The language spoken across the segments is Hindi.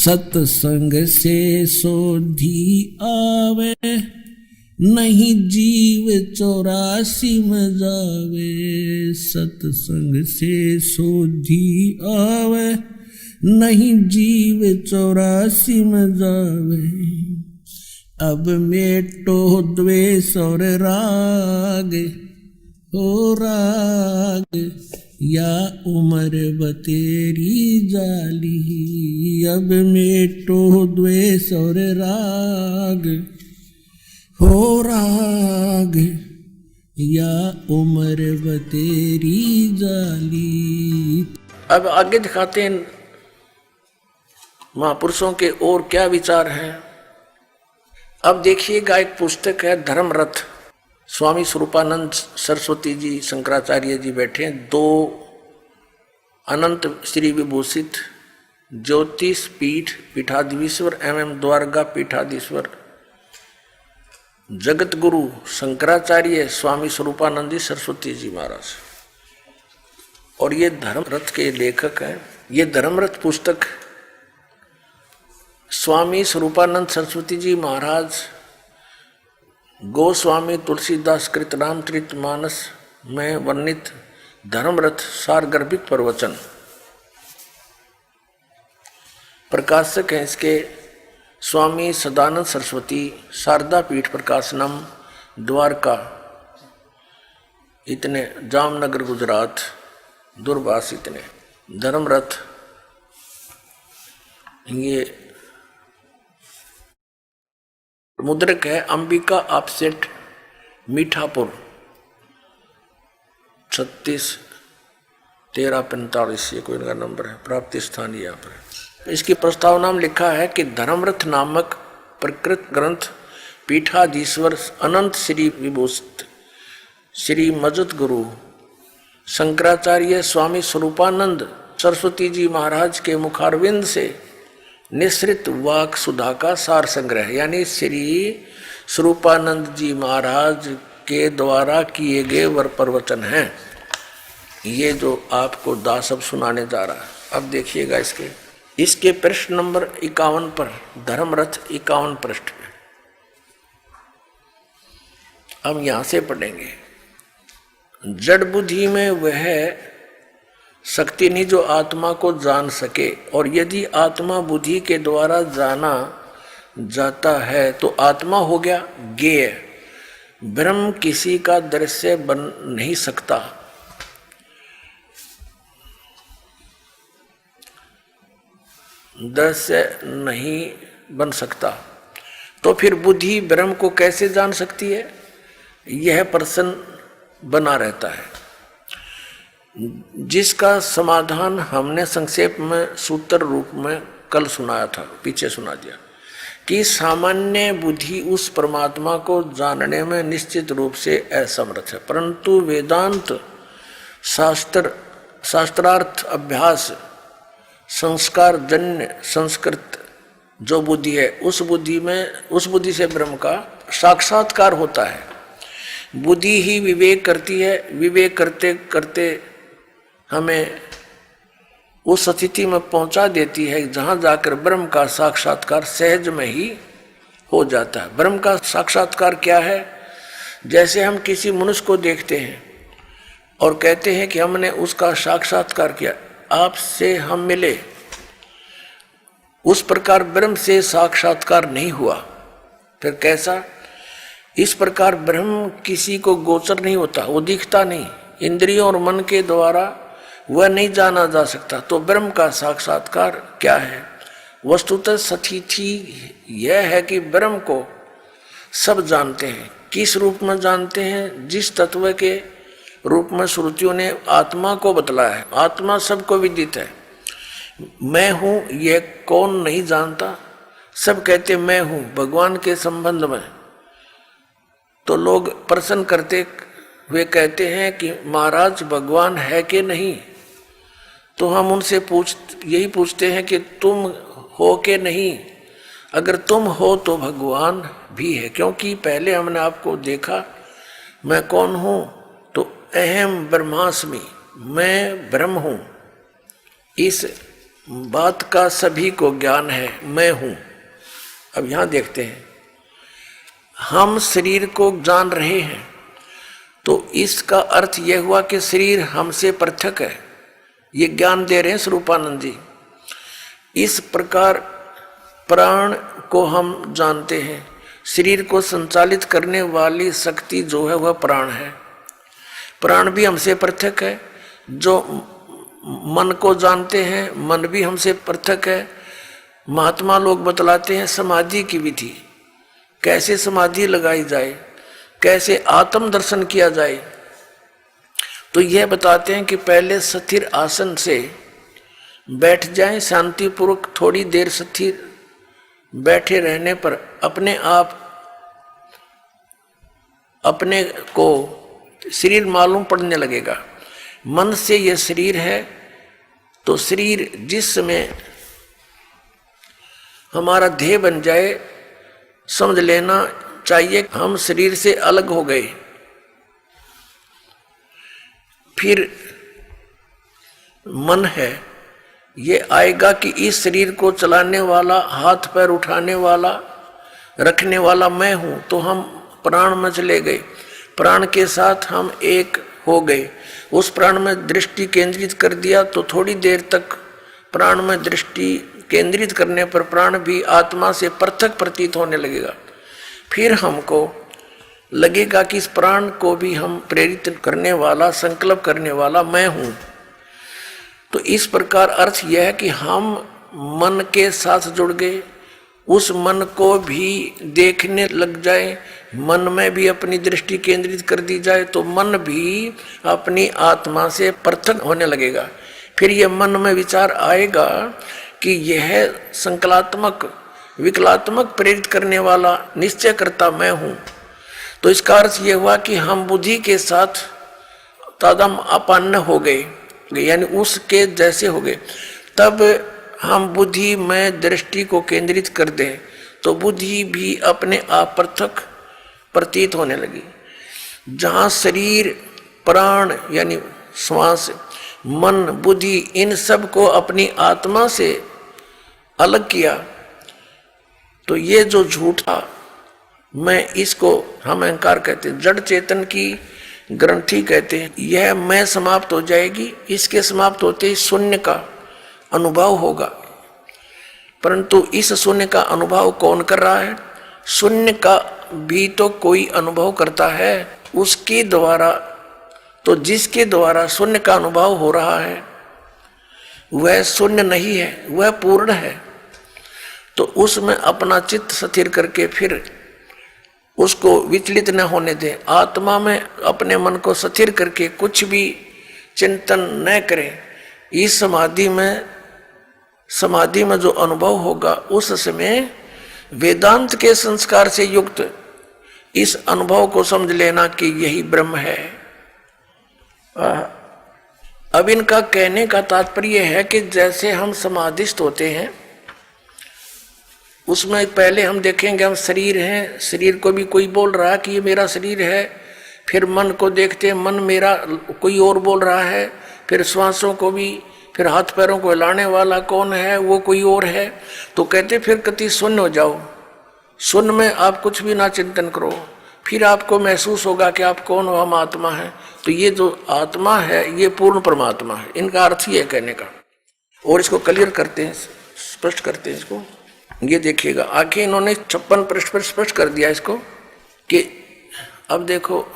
सत्संग से सोधी आवे, नहीं जीव 84 में जावे। सत्संग से सोधी आवे, नहीं जीव 84 में जावे। अब मेटो द्वेष और राग, हो राग या उम्र बतेरी जाली। अब मेटो द्वेष और राग, हो राग या उम्र बतेरी जाली। अब आगे दिखाते हैं महापुरुषों के और क्या विचार हैं। अब देखिएगा, एक पुस्तक है धर्मरथ, स्वामी स्वरूपानंद सरस्वती जी शंकराचार्य जी बैठे हैं, 2 अनंत श्री विभूषित ज्योतिष पीठ पीठाधीश्वर एवं द्वारका पीठाधीश्वर जगत गुरु शंकराचार्य स्वामी स्वरूपानंद सरस्वती जी महाराज, और ये धर्मरथ के लेखक हैं। ये धर्मरथ पुस्तक स्वामी स्वरूपानंद सरस्वती जी महाराज गोस्वामी तुलसीदास कृत रामचरित मानस में वर्णित धर्मरथ सारगर्भिक प्रवचन, प्रकाशक हैं इसके स्वामी सदानंद सरस्वती, शारदा पीठ प्रकाशनम, द्वारका, इतने जामनगर गुजरात, दूरभाष इतने। धर्मरथ ये मुद्रक है अंबिका ऑफसेट मीठापुर 36 1345, ये कोई इनका नंबर है, प्राप्ति स्थान यहाँ पर। इसकी प्रस्तावना में लिखा है कि धर्मरथ नामक प्रकृत ग्रंथ पीठाधीश्वर अनंत श्री विभूषित श्री मजत गुरु शंकराचार्य स्वामी स्वरूपानंद सरस्वती जी महाराज के मुखारविंद से निश्रित वाक सुधा का सार संग्रह, यानी श्री स्वरूपानंद जी महाराज के द्वारा किए गए वर प्रवचन हैं। ये जो आपको दास अब सुनाने जा रहा है। अब देखिएगा इसके पृष्ठ नंबर 51 पर, धर्मरथ 51 पृष्ठ में हम यहां से पढ़ेंगे। जड़ बुद्धि में वह शक्ति नहीं जो आत्मा को जान सके, और यदि आत्मा बुद्धि के द्वारा जाना जाता है तो आत्मा हो गया ज्ञेय। ब्रह्म किसी का दृश्य बन नहीं सकता। दृश्य नहीं बन सकता तो फिर बुद्धि ब्रह्म को कैसे जान सकती है? यह प्रश्न बना रहता है, जिसका समाधान हमने संक्षेप में सूत्र रूप में कल सुनाया था, पीछे सुना दिया कि सामान्य बुद्धि उस परमात्मा को जानने में निश्चित रूप से असमर्थ है, परंतु वेदांत शास्त्रार्थ अभ्यास संस्कार जन्य संस्कृत जो बुद्धि है, उस बुद्धि से ब्रह्म का साक्षात्कार होता है। बुद्धि ही विवेक करती है, विवेक करते करते हमें उस स्थिति में पहुंचा देती है जहां जाकर ब्रह्म का साक्षात्कार सहज में ही हो जाता है। ब्रह्म का साक्षात्कार क्या है? जैसे हम किसी मनुष्य को देखते हैं और कहते हैं कि हमने उसका साक्षात्कार किया, आपसे हम मिले, उस प्रकार ब्रह्म से साक्षात्कार नहीं हुआ। फिर कैसा? इस प्रकार ब्रह्म किसी को गोचर नहीं होता, वो दिखता नहीं, इंद्रियों और मन के द्वारा वह नहीं जाना जा सकता। तो ब्रह्म का साक्षात्कार क्या है? वस्तुतः स्थिति यह है कि ब्रह्म को सब जानते हैं। किस रूप में जानते हैं? जिस तत्व के रूप में श्रुतियों ने आत्मा को बतलाया है। आत्मा सबको विदित है। मैं हूं यह कौन नहीं जानता? सब कहते मैं हूं। भगवान के संबंध में तो लोग प्रश्न करते हुए कहते हैं कि महाराज भगवान है कि नहीं? तो हम उनसे यही पूछते हैं कि तुम हो कि नहीं? अगर तुम हो तो भगवान भी है, क्योंकि पहले हमने आपको देखा। मैं कौन हूं? तो अहम ब्रह्मास्मि, मैं ब्रह्म हूं। इस बात का सभी को ज्ञान है, मैं हूं। अब यहां देखते हैं, हम शरीर को जान रहे हैं तो इसका अर्थ यह हुआ कि शरीर हमसे पृथक है। ये ज्ञान दे रहे हैं स्वरूपानंद जी। इस प्रकार प्राण को हम जानते हैं। शरीर को संचालित करने वाली शक्ति जो है वह प्राण है। प्राण भी हमसे पृथक है। जो मन को जानते हैं, मन भी हमसे पृथक है। महात्मा लोग बतलाते हैं समाधि की विधि, कैसे समाधि लगाई जाए, कैसे आत्म दर्शन किया जाए। तो यह बताते हैं कि पहले स्थिर आसन से बैठ जाएं, शांतिपूर्वक थोड़ी देर स्थिर बैठे रहने पर अपने आप अपने को शरीर मालूम पड़ने लगेगा। मन से यह शरीर है, तो शरीर जिस समय हमारा देह बन जाए, समझ लेना चाहिए हम शरीर से अलग हो गए। फिर मन है, ये आएगा कि इस शरीर को चलाने वाला, हाथ पैर उठाने वाला, रखने वाला मैं हूं। तो हम प्राण में चले गए, प्राण के साथ हम एक हो गए। उस प्राण में दृष्टि केंद्रित कर दिया तो थोड़ी देर तक प्राण में दृष्टि केंद्रित करने पर प्राण भी आत्मा से पृथक प्रतीत होने लगेगा। फिर हमको लगेगा कि इस प्राण को भी हम प्रेरित करने वाला, संकल्प करने वाला मैं हूं। तो इस प्रकार अर्थ यह है कि हम मन के साथ जुड़ गए, उस मन को भी देखने लग जाए, मन में भी अपनी दृष्टि केंद्रित कर दी जाए तो मन भी अपनी आत्मा से पृथक होने लगेगा। फिर यह मन में विचार आएगा कि यह संकलात्मक, विकलात्मक प्रेरित करने वाला निश्चय करता मैं हूं। तो इसका अर्थ यह हुआ कि हम बुद्धि के साथ तादाम आपन्न हो गए, यानी उसके जैसे हो गए। तब हम बुद्धि में दृष्टि को केंद्रित कर दें तो बुद्धि भी अपने आप पृथक प्रतीत होने लगी। जहाँ शरीर, प्राण यानी श्वास, मन, बुद्धि, इन सब को अपनी आत्मा से अलग किया तो ये जो झूठ था मैं, इसको हम अहंकार कहते हैं, जड़ चेतन की ग्रंथि कहते हैं। यह मैं समाप्त हो जाएगी। इसके समाप्त होते ही शून्य का अनुभव होगा। परंतु इस शून्य का अनुभव कौन कर रहा है? शून्य का भी तो कोई अनुभव करता है, उसके द्वारा। तो जिसके द्वारा शून्य का अनुभव हो रहा है वह शून्य नहीं है, वह पूर्ण है। तो उसमें अपना चित्त स्थिर करके फिर उसको विचलित न होने दें। आत्मा में अपने मन को स्थिर करके कुछ भी चिंतन न करें। इस समाधि में जो अनुभव होगा उस समय वेदांत के संस्कार से युक्त इस अनुभव को समझ लेना कि यही ब्रह्म है। अब इनका कहने का तात्पर्य है कि जैसे हम समाधिस्थ होते हैं, उसमें पहले हम देखेंगे हम शरीर हैं, शरीर को भी कोई बोल रहा है कि ये मेरा शरीर है। फिर मन को देखते हैं, मन मेरा कोई और बोल रहा है। फिर श्वासों को भी, फिर हाथ पैरों को हिलाने वाला कौन है, वो कोई और है। तो कहते फिर कति शून्य हो जाओ, शून्य में आप कुछ भी ना चिंतन करो, फिर आपको महसूस होगा कि आप कौन हो, हम आत्मा है। तो ये जो आत्मा है ये पूर्ण परमात्मा है। इनका अर्थ ही है कहने का। और इसको क्लियर करते हैं, स्पष्ट करते हैं इसको। ये देखिएगा आगे इन्होंने 56 पृष्ठ पर स्पष्ट कर दिया इसको कि अब देखो,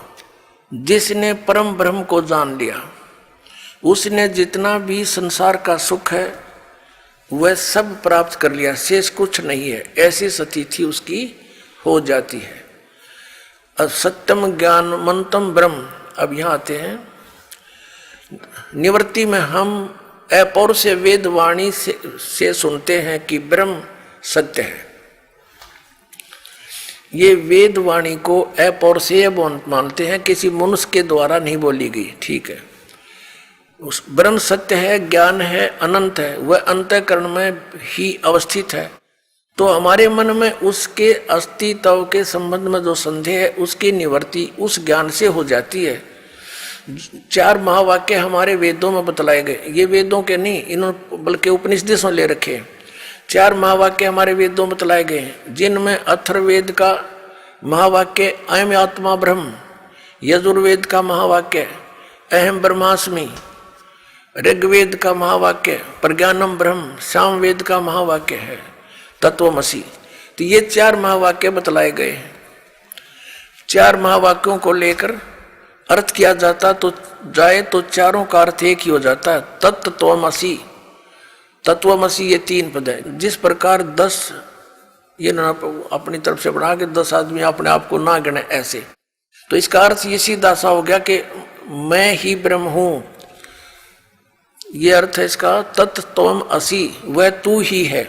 जिसने परम ब्रह्म को जान लिया उसने जितना भी संसार का सुख है वह सब प्राप्त कर लिया, शेष कुछ नहीं है। ऐसी स्थिति उसकी हो जाती है। अब सत्यम ज्ञानमंतम ब्रह्म, अब यहाँ आते हैं निवृत्ति में। हम अपौर से वेद वाणी से सुनते हैं कि ब्रह्म सत्य है। ये वेद वाणी को अपौर से मानते हैं, किसी मनुष्य के द्वारा नहीं बोली गई, ठीक है। उस ब्रह्म सत्य है, ज्ञान है, अनंत है, वह अंतःकरण में ही अवस्थित है। तो हमारे मन में उसके अस्तित्व के संबंध में जो संदेह है उसकी निवृत्ति उस ज्ञान से हो जाती है। 4 महावाक्य हमारे वेदों में बतलाए गए, ये वेदों के नहीं, इन्होंने बल्कि उपनिषदों से ले रखे। 4 महावाक्य हमारे वेदों में बतलाए गए हैं, जिनमें अथर्ववेद का महावाक्य अयम आत्मा ब्रह्म, यजुर्वेद का महावाक्य अहम ब्रह्मास्मि, ऋग्वेद का महावाक्य प्रज्ञानम ब्रह्म, सामवेद का महावाक्य है तत्वमसि। तो ये 4 महावाक्य बतलाए गए हैं। 4 महावाक्यों को लेकर अर्थ किया जाता तो चारों का अर्थ एक ही हो जाता है, तत्वमसि। तत्वमसि ये 3 पद है। जिस प्रकार 10 ये ना अपनी तरफ से बढ़ा के 10 आदमी अपने आप को ना गिने ऐसे, तो इसका अर्थ ये सीधा सा हो गया कि मैं ही ब्रह्म हूं। ये अर्थ है इसका, तत्त्वमसि, वह तू ही है।